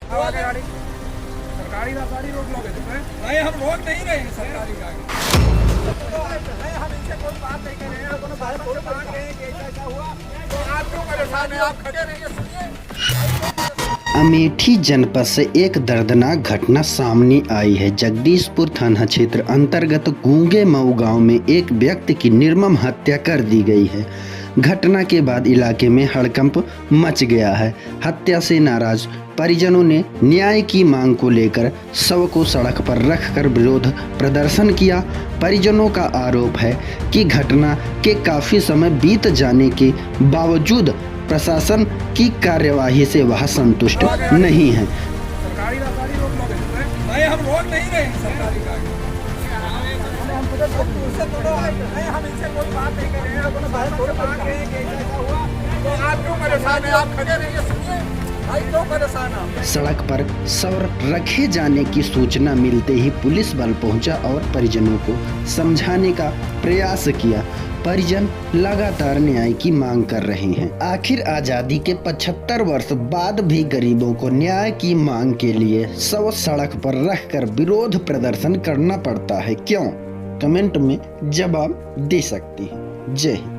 आगे गाड़ी सरकारी गाड़ी रोक लोगे तुम? नहीं, हम रोक नहीं रहे हैं सरकारी गाड़ी। हम इनसे कोई बात नहीं कर रहे हैं, कोनो बात थोड़ी बात रहे हैं कि ऐसा हुआ तो आप क्यों परेशान हैं? आप खड़े रहिए, सुनिए। अमेठी जनपद से एक दर्दनाक घटना सामने आई है। जगदीशपुर थाना क्षेत्र अंतर्गत गूंगे मऊ गांव में एक व्यक्ति की निर्मम हत्या कर दी गई है। घटना के बाद इलाके में हड़कंप मच गया है। हत्या से नाराज परिजनों ने न्याय की मांग को लेकर शव को सड़क पर रखकर विरोध प्रदर्शन किया। परिजनों का आरोप है कि घटना के काफी समय बीत जाने के बावजूद प्रशासन की कार्यवाही से वह संतुष्ट नहीं है। सरकारी गाड़ी रोक लोगे तुम? नहीं, हम रोक नहीं रहे हैं सरकारी गाड़ी। हम इनसे कोई बात नहीं कर रहे हैं, कोनो बात थोड़ी बात रहे हैं कि ऐसा हुआ तो आप क्यों परेशान हैं? आप खड़े रहिए, सुनिए। भाई क्यों परेशान हैं? सड़क पर शव रखे जाने की सूचना मिलते ही पुलिस बल पहुंचा और परिजनों को समझाने का प्रयास किया। परिजन लगातार न्याय की मांग कर रहे हैं। आखिर आजादी के 75 वर्ष बाद भी गरीबों को न्याय की मांग के लिए शव सड़क पर रखकर विरोध प्रदर्शन करना पड़ता है, क्यों? कमेंट में जवाब दे सकती है। जय हिंद।